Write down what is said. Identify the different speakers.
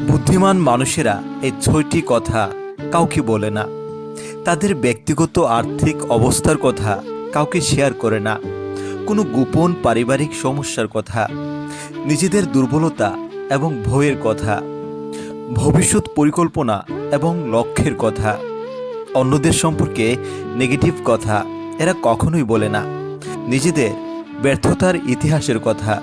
Speaker 1: বুদ্ধিমান মানুষেরা এই ৬টি কথা কাউকে বলে না। তাদের ব্যক্তিগত আর্থিক অবস্থার কথা কাউকে শেয়ার করে না, কোনো গোপন পারিবারিক সমস্যার কথা, নিজেদের দুর্বলতা এবং ভয়ের কথা, ভবিষ্যৎ পরিকল্পনা এবং লক্ষ্যের কথা, অন্যদের সম্পর্কে নেগেটিভ কথা এরা কখনোই বলে না। নিজেদের ব্যর্থতার ইতিহাসের কথা